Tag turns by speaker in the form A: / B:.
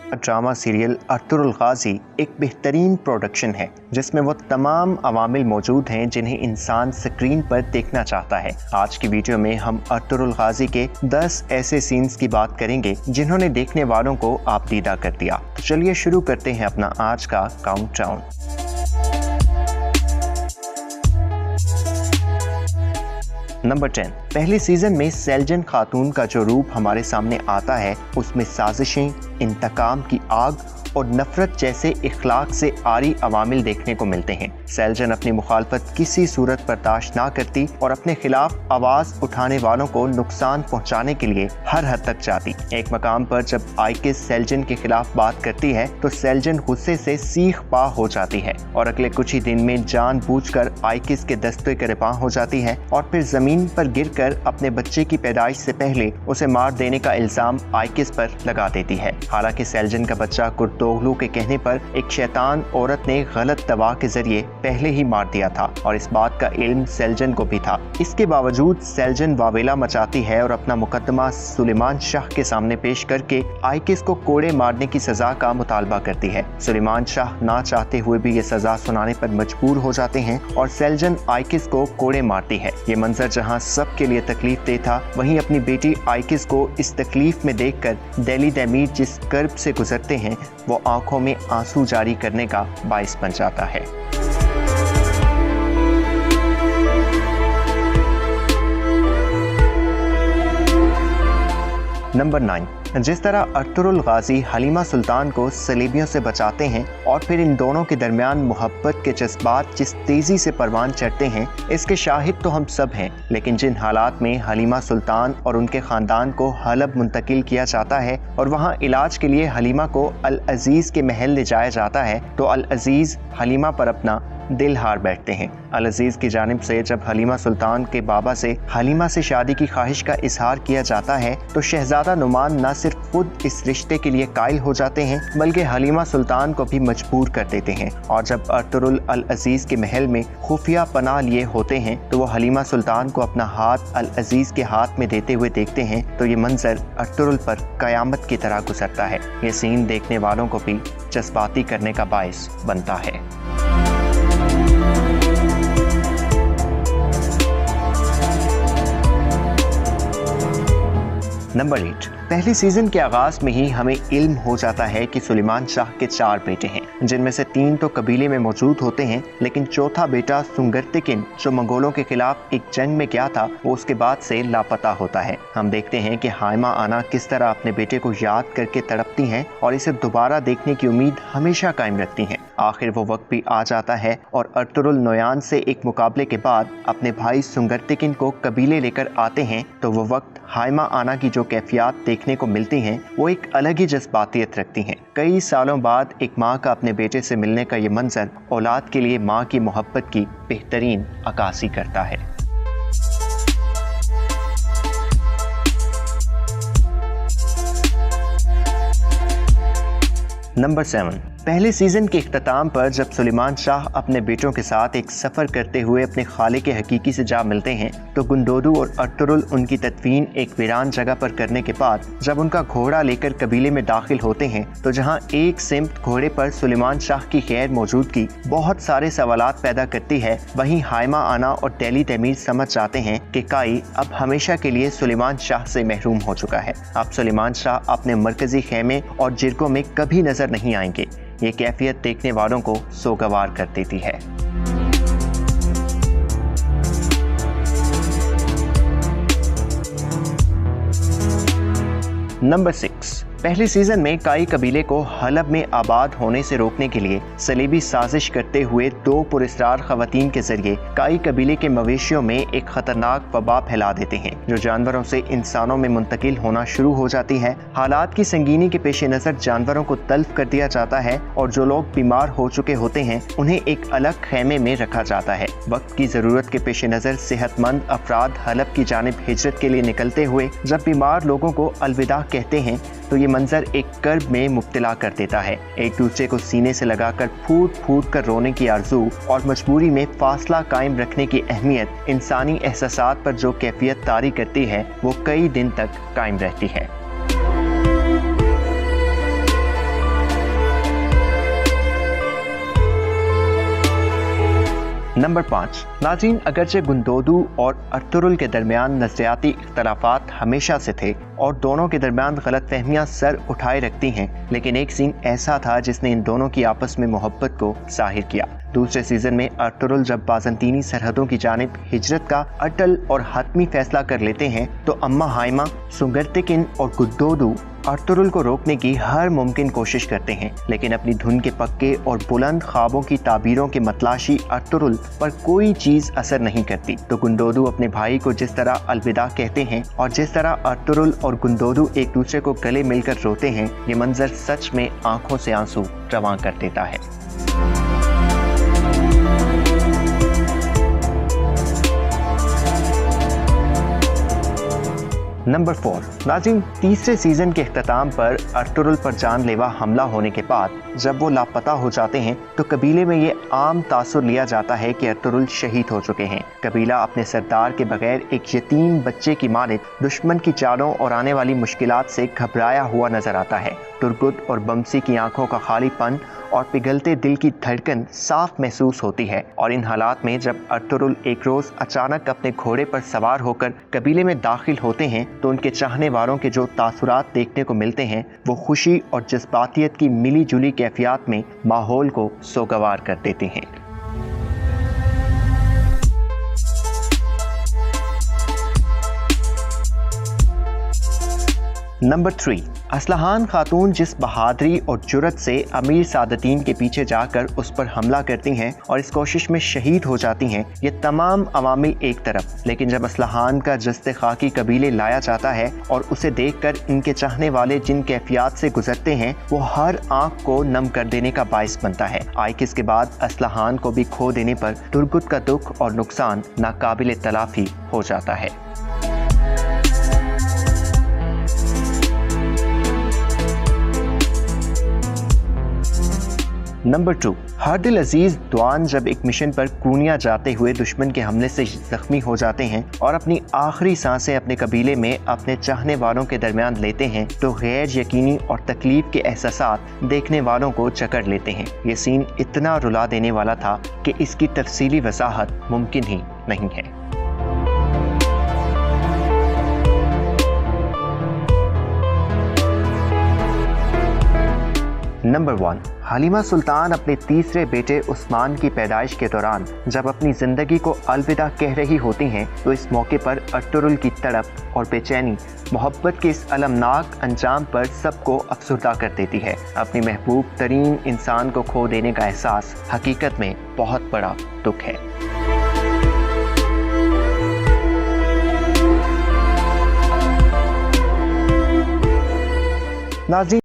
A: Drama serial Ertugrul गाजी एक बेहतरीन production है जिसमें वो तमाम अवामिल मौजूद हैं जिन्हें इंसान स्क्रीन पर देखना चाहता है। आज की वीडियो में हम अर्तुगरुल गाजी के 10 ऐसे सीन्स की बात करेंगे जिन्होंने देखने वालों को आपदीदा कर दिया। तो चलिए शुरू करते हैं अपना आज का काउंटडाउन। नंबर 10। पहले सीजन में सेल्जन खातून का जो रूप हमारे सामने आता है उसमें साजिशें, इंतकाम की आग और नफरत जैसे इखलाक से आरी अवामिल देखने को मिलते हैं। सेल्जन अपनी मुखालफत किसी सूरत बर्दाश्त ना करती और अपने खिलाफ आवाज़ उठाने वालों को नुकसान पहुंचाने के लिए हर हद तक जाती। एक मकाम पर जब आइकिस सेल्जन के खिलाफ बात करती है तो सेल्जन गुस्से से सीख पा हो जाती है और अगले कुछ ही दिन में जानबूझकर आइकिस के दस्ते गिरफ्तार हो जाती है और फिर जमीन पर गिरकर अपने बच्चे की पैदाइश से पहले उसे मार देने का इल्जाम आइकिस पर लगा देती है। हालांकि सेल्जन का बच्चा कुर्तोगलू के कहने पर एक शैतान औरत ने गलत दवा के जरिए पहले ही मार दिया था और इस बात का इल्म सेल्जन को भी था। इसके बावजूद सेल्जन वावेला मचाती है और अपना मुकदमा सुलेमान शाह के सामने पेश करके आइकिस को कोड़े मारने की सजा का मुतालबा करती है। सुलेमान शाह ना चाहते हुए भी ये सजा सुनाने पर मजबूर हो जाते हैं और सेल्जन आइकिस को कोड़े मारती है। ये मंजर जहाँ सबके लिए तकलीफ दे था, वहीं अपनी बेटी आइकिस को इस तकलीफ में देखकर डेली दैमीर जिस कर्ब से गुजरते हैं वो आंखों में आंसू जारी करने का बाइस बन जाता है। नंबर 9। जिस तरह अर्तुगरुल गाजी हलीमा सुल्तान को सलीबियों से बचाते हैं और फिर इन दोनों के दरमियान मोहब्बत के जज्बात जिस तेजी से परवान चढ़ते हैं, इसके शाहिद तो हम सब हैं। लेकिन जिन हालात में हलीमा सुल्तान और उनके ख़ानदान को हलब मुंतकिल किया जाता है और वहाँ इलाज के लिए हलीमा को अल अजीज़ के महल ले जाया जाता है तो अल अजीज़ हलीमा पर अपना दिल हार बैठते हैं। अल अजीज़ की जानिब से जब हलीमा सुल्तान के बाबा से हलीमा से शादी की ख्वाहिश का इजहार किया जाता है तो शहजादा नुमान न सिर्फ खुद इस रिश्ते के लिए कायल हो जाते हैं बल्कि हलीमा सुल्तान को भी मजबूर कर देते हैं। और जब अर्तुगरुल अल अजीज़ के महल में खुफिया पनाह लिए होते हैं तो वो हलीमा सुल्तान को अपना हाथ अल अजीज़ के हाथ में देते हुए देखते हैं तो ये मंजर अर्तुगरुल पर कयामत की तरह गुजरता है। ये सीन देखने वालों को भी जज्बाती करने का बाइस बनता है। नंबर 8। पहले सीजन के आगाज में ही हमें इल्म हो जाता है कि सुलेमान शाह के 4 बेटे हैं जिनमें से 3 तो कबीले में मौजूद होते हैं, लेकिन चौथा बेटा सुंगरतिकिन जो मंगोलों के खिलाफ एक जंग में गया था वो उसके बाद से लापता होता है। हम देखते हैं कि हाइमा आना किस तरह अपने बेटे को याद करके तड़पती हैं और इसे दोबारा देखने की उम्मीद हमेशा कायम रखती हैं। आखिर वो वक्त भी आ जाता है और अर्तुगरुल नोयान से एक मुकाबले के बाद अपने भाई सुंगरतिकिन को कबीले लेकर आते हैं तो वो वक्त हाइमा आना की जो कैफियत देखने को मिलती हैं वो एक अलग ही जज्बातियत रखती हैं। कई सालों बाद एक माँ का अपने बेटे से मिलने का ये मंजर औलाद के लिए माँ की मोहब्बत की बेहतरीन अक्कासी करता है। नंबर 7। पहले सीजन के इख्तिताम पर जब सुलेमान शाह अपने बेटों के साथ एक सफ़र करते हुए अपने खालिक के हकीकी से जा मिलते हैं तो गुंडोदू और अर्तुगरुल उनकी तदफीन एक वीरान जगह पर करने के बाद जब उनका घोड़ा लेकर कबीले में दाखिल होते हैं तो जहां एक सिमत घोड़े पर सुलेमान शाह की गैर मौजूदगी बहुत सारे सवालात पैदा करती है, वहीं हाइमा आना और डेली तमीर समझ जाते हैं कि काई अब हमेशा के लिए सुलेमान शाह से महरूम हो चुका है। अब सुलेमान शाह अपने मरकजी खेमे और जिरगों में कभी नजर नहीं आएंगे। ये कैफियत देखने वालों को सोगवार कर देती है। नंबर 6। पहले सीजन में काई कबीले को हलब में आबाद होने से रोकने के लिए सलीबी साजिश करते हुए 2 पुरस्कार खवातीन के जरिए काई कबीले के मवेशियों में एक खतरनाक वबा फैला देते हैं जो जानवरों से इंसानों में मुंतकिल होना शुरू हो जाती है। हालात की संगीनी के पेश नज़र जानवरों को तल्फ कर दिया जाता है और जो लोग बीमार हो चुके होते हैं उन्हें एक अलग खेमे में रखा जाता है। वक्त की ज़रूरत के पेश नज़र सेहतमंद अफराद हलब की जानिब हिजरत के लिए निकलते हुए जब बीमार लोगों को अलविदा कहते हैं तो ये मंजर एक कर्ब में मुब्तला कर देता है। एक दूसरे को सीने से लगाकर फूट फूट कर रोने की आरज़ू और मजबूरी में फासला कायम रखने की अहमियत इंसानी एहसासात पर जो कैफियत तारी करती है वो कई दिन तक कायम रहती है। नंबर 5, नाज़रीन, अगरचे गुंदोदू और अर्तुगरुल के दरमियान नज़रियाती इख्तलाफात हमेशा से थे और दोनों के दरमियान गलतफहमियां सर उठाए रखती हैं, लेकिन एक सीन ऐसा था जिसने इन दोनों की आपस में मोहब्बत को ज़ाहिर किया। दूसरे सीजन में अर्तुगरुल जब बाज़ंतीनी सरहदों की जानिब हिजरत का अटल और हतमी फैसला कर लेते हैं तो अम्मा हाइमा, सुंगरतिकिन और गुंदोदू अर्तुगरुल को रोकने की हर मुमकिन कोशिश करते हैं, लेकिन अपनी धुन के पक्के और बुलंद ख्वाबों की ताबीरों के मतलाशी अर्तुगरुल पर कोई चीज असर नहीं करती। तो गुंदोदू अपने भाई को जिस तरह अलविदा कहते हैं और जिस तरह अर्तुगरुल और गुंदोदू एक दूसरे को गले मिलकर रोते हैं, ये मंजर सच में आंखों से आंसू रवां कर देता है। नंबर 4, नाज़रीन, तीसरे सीजन के अख्ताम पर अर्तुगरुल पर जानलेवा हमला होने के बाद जब वो लापता हो जाते हैं तो कबीले में ये आम तासुर लिया जाता है कि अर्तुगरुल शहीद हो चुके हैं। कबीला अपने सरदार के बगैर एक यतीम बच्चे की मानित दुश्मन की चालों और आने वाली मुश्किलात से घबराया हुआ नजर आता है। तुर्गुत और बमसी की आंखों का खालीपन और पिघलते दिल की धड़कन साफ महसूस होती है और इन हालात में जब अर्तुगरुल एक रोज अचानक अपने घोड़े पर सवार होकर कबीले में दाखिल होते हैं तो उनके चाहने वालों के जो तासुरात देखने को मिलते हैं वो खुशी और जज्बातियत की मिली जुली कैफियत में माहौल को सोगवार कर देते हैं। नंबर 3, असलहान खातून जिस बहादुरी और जुर्रत से अमीर सादतीन के पीछे जाकर उस पर हमला करती हैं और इस कोशिश में शहीद हो जाती हैं, ये तमाम अवामिल एक तरफ, लेकिन जब असलहान का जस्ते खाकी कबीले लाया जाता है और उसे देखकर इनके चाहने वाले जिन कैफियत से गुजरते हैं वो हर आंख को नम कर देने का बाइस बनता है। आइकिस के बाद असलहान को भी खो देने पर तुर्गुत का दुख और नुकसान नाकाबिल तलाफी हो जाता है। नंबर 2, हार्दिल अजीज द्वान जब एक मिशन पर कूनिया जाते हुए दुश्मन के हमले से जख्मी हो जाते हैं और अपनी आखिरी सांसें अपने कबीले में अपने चाहने वालों के दरमियान लेते हैं तो गैर यकीनी और तकलीफ के एहसासात देखने वालों को जकड़ लेते हैं। ये सीन इतना रुला देने वाला था कि इसकी तफसीली वजाहत मुमकिन ही नहीं है। नंबर 1, हलीमा सुल्तान अपने तीसरे बेटे उस्मान की पैदाइश के दौरान जब अपनी ज़िंदगी को अलविदा कह रही होती हैं तो इस मौके पर अर्तुगरुल की तड़प और बेचैनी मोहब्बत के इस अलमनाक अंजाम पर सबको अफसुर्दा कर देती है। अपनी महबूब तरीन इंसान को खो देने का एहसास हकीकत में बहुत बड़ा दुख है। नाज़रीन,